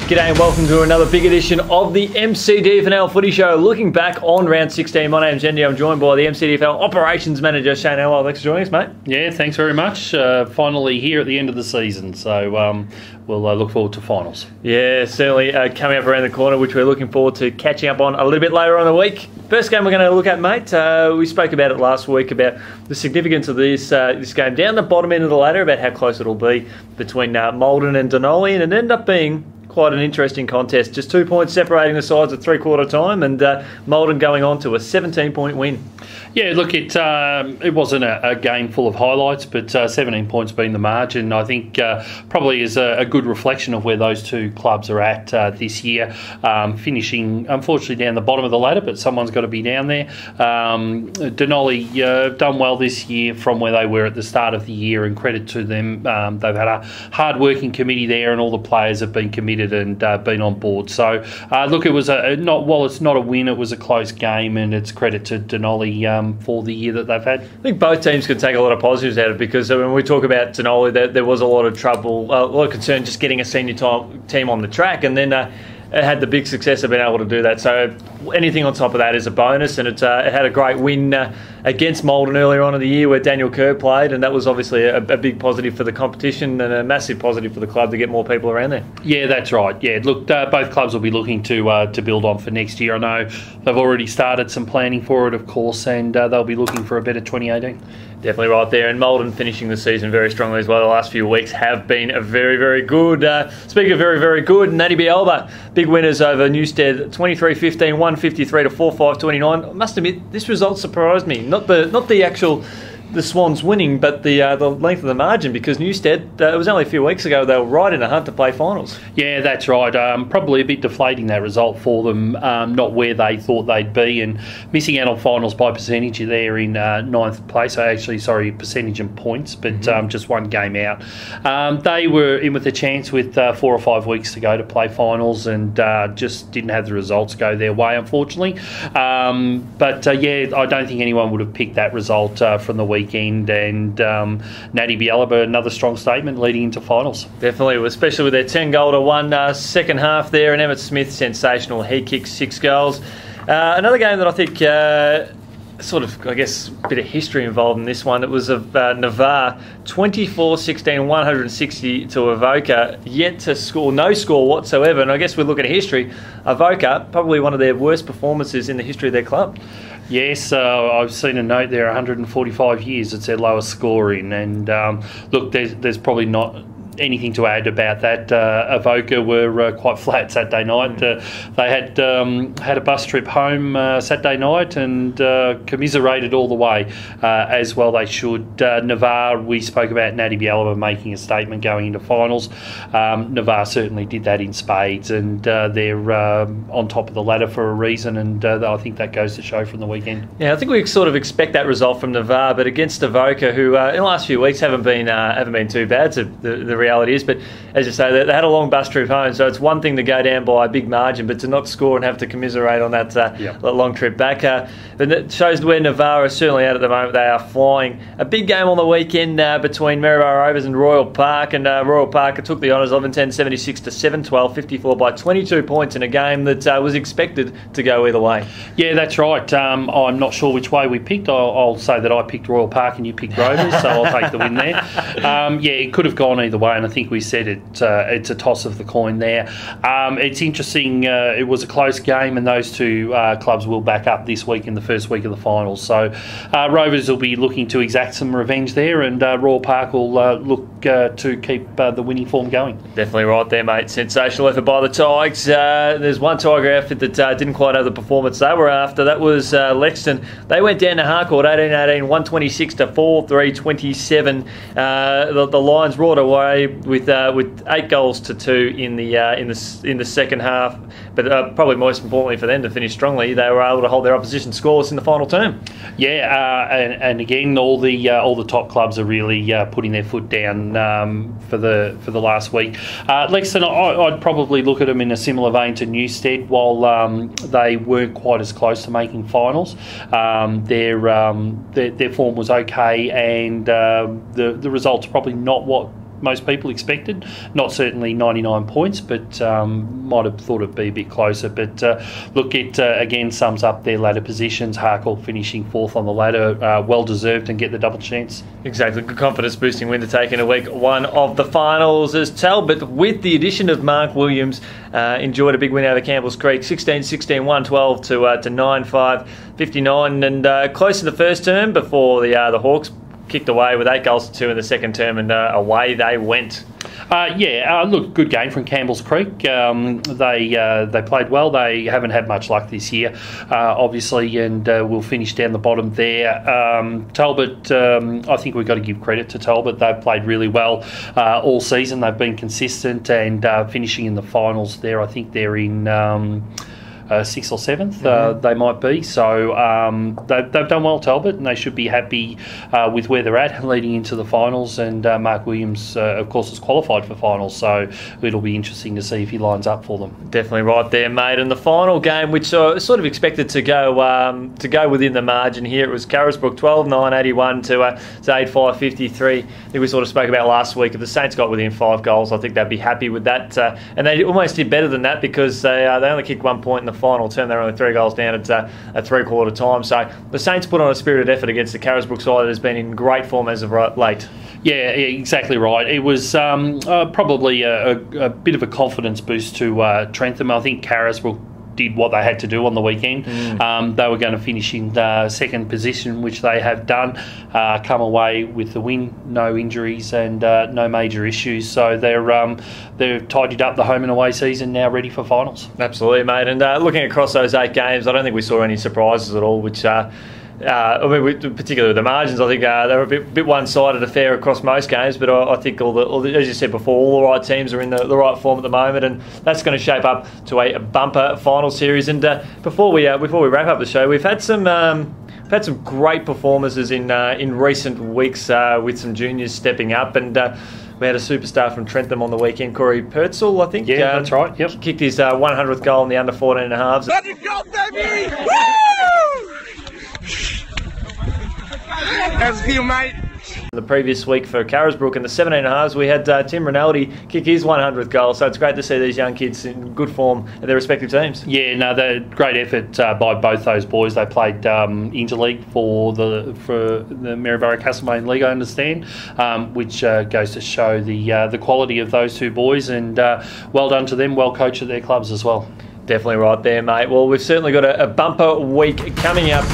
G'day and welcome to another big edition of the MCDFNL Footy Show. Looking back on round 16, my name's Yeendy. I'm joined by the MCDFNL Operations Manager, Shane Elwell. Thanks for joining us, mate. Yeah, thanks very much. Finally here at the end of the season, so we'll look forward to finals. Yeah, certainly coming up around the corner, which we're looking forward to catching up on a little bit later on in the week. First game we're going to look at, mate, we spoke about it last week, about the significance of this game down the bottom end of the ladder, about how close it'll be between Maldon and Dunolly, and it ended up being quite an interesting contest. Just 2 points separating the sides at three-quarter time, and Maldon going on to a 17-point win. Yeah, look, it wasn't a game full of highlights, but 17 points being the margin, I think probably is a good reflection of where those two clubs are at this year. Finishing, unfortunately, down the bottom of the ladder, but someone's got to be down there. Dunolly done well this year from where they were at the start of the year, and credit to them. They've had a hard-working committee there, and all the players have been committed and been on board. So, look, it was while it's not a win, it was a close game, and it's credit to Dunolly for the year that they've had. I think both teams could take a lot of positives out of it, because when we talk about Dunolly, there was a lot of trouble, a lot of concern just getting a senior team on the track, and then it had the big success of being able to do that. So anything on top of that is a bonus, and it had a great win against Maldon earlier on in the year where Daniel Kerr played, and that was obviously a big positive for the competition and a massive positive for the club to get more people around there. Yeah, that's right. Yeah, look, both clubs will be looking to build on for next year. I know they've already started some planning for it, of course, and they'll be looking for a better 2018. Definitely right there, and Maldon finishing the season very strongly as well. The last few weeks have been very, very good. Speaking of very, very good, Natte Bealiba, big winners over Newstead, 23-15, 153 to 45-29. I must admit, this result surprised me. Not the actual the Swans winning, but the length of the margin, because Newstead, it was only a few weeks ago, they were right in a hunt to play finals. Yeah, that's right. Probably a bit deflating, that result for them, not where they thought they'd be, and missing out on finals by percentage there in ninth place. Percentage and points, but just one game out. They were in with a chance with 4 or 5 weeks to go to play finals, and just didn't have the results go their way, unfortunately. But I don't think anyone would have picked that result from the weekend, and Natte Bealiba, another strong statement leading into finals. Definitely, especially with their 10-goal-to-1 second half there, and Emmett Smith, sensational. He kicked 6 goals. Another game that I think a bit of history involved in this one. It was of Navarre, 24-16, 160 to Avoca, yet to score, no score whatsoever. And I guess we look at history, Avoca, probably one of their worst performances in the history of their club. Yes, I've seen a note there, 145 years, it's their lowest scoring. And look, there's probably not anything to add about that. Avoca were quite flat Saturday night. They had a bus trip home Saturday night, and commiserated all the way, as well they should. Navarre, we spoke about Natte Bealiba making a statement going into finals. Navarre certainly did that in spades, and they're on top of the ladder for a reason, and I think that goes to show from the weekend. Yeah, I think we sort of expect that result from Navarre, but against Avoca, who in the last few weeks haven't been too bad. So the reality is, but as you say, they had a long bus trip home, so it's one thing to go down by a big margin, but to not score and have to commiserate on that long trip back. But that shows where Navarre is certainly at the moment. They are flying. A big game on the weekend between Maryborough Rovers and Royal Park, and Royal Park took the honours, 11-10, 76 to 7-12, 54 by 22 points in a game that was expected to go either way. Yeah, that's right. I'm not sure which way we picked. I'll say that I picked Royal Park and you picked Rovers, so I'll take the win there. It could have gone either way, and I think we said it's a toss of the coin there. It's interesting. It was a close game, and those two clubs will back up this week in the first week of the finals. So Rovers will be looking to exact some revenge there, and Royal Park will look to keep the winning form going. Definitely right there, mate. Sensational effort by the Tigers. There's one Tiger outfit that didn't quite have the performance they were after. That was Lexton. They went down to Harcourt 18-18, 126 to 4-3-27. The Lions roared away with 8 goals to 2 in the second half, but probably most importantly for them to finish strongly, they were able to hold their opposition scoreless in the final term. Yeah, and again, all the top clubs are really putting their foot down for the last week. Lexton, I'd probably look at them in a similar vein to Newstead. While they weren't quite as close to making finals, their form was okay, and the results probably not what most people expected. Not certainly 99 points, but might have thought it'd be a bit closer. But look, it again sums up their ladder positions. Harcourt finishing 4th on the ladder, well deserved, and get the double chance. Exactly, good confidence boosting win to take in a week 1 of the finals, as Talbot, with the addition of Mark Williams, enjoyed a big win over Campbells Creek, 16-16, 112 to 9-5, 59, and close to the first term before the Hawks kicked away with 8 goals to 2 in the second term, and away they went. Look, good game from Campbells Creek. They played well. They haven't had much luck this year, obviously, and we'll finish down the bottom there. Talbot, I think we've got to give credit to Talbot. They've played really well all season. They've been consistent, and finishing in the finals there, I think they're in 6th or 7th, they might be. So they've done well, Talbot, and they should be happy with where they're at leading into the finals. And Mark Williams, of course, is qualified for finals, so it'll be interesting to see if he lines up for them. Definitely right there, mate. And the final game, which sort of expected to go within the margin here, it was Carisbrook 12-9, 81 to 8-5, 53. I think we sort of spoke about last week. If the Saints got within 5 goals, I think they'd be happy with that. And they almost did better than that, because they only kicked 1 point in the final term. They were only 3 goals down at 3/4 time. So the Saints put on a spirited effort against the Carisbrook side that has been in great form as of late. Yeah, exactly right. It was probably a bit of a confidence boost to Trentham. I think Carisbrook did what they had to do on the weekend. They were going to finish in second position, which they have done, come away with the win, no injuries and no major issues. So they've tidied up the home and away season, now ready for finals. Absolutely, mate. And looking across those 8 games, I don't think we saw any surprises at all, which particularly with the margins, I think they were a bit one-sided affair across most games. But I think all the, as you said before, all the right teams are in the right form at the moment, and that's going to shape up to a bumper final series. And before we wrap up the show, we've had some great performances in recent weeks with some juniors stepping up, and we had a superstar from Trentham on the weekend, Corey Pertzel, I think. Yeah, that's right. Yep, kicked his 100th goal in the under 14 and a halves. Let it go, baby! Woo! That's you, mate. The previous week for Carisbrook in the 17 and a halves, we had Tim Rinaldi kick his 100th goal. So it's great to see these young kids in good form at their respective teams. Yeah, no, they're great effort by both those boys. They played interleague for the Maryborough Castlemaine League, I understand, which goes to show the quality of those 2 boys. And well done to them, well coached at their clubs as well. Definitely right there, mate. Well, we've certainly got a bumper week coming up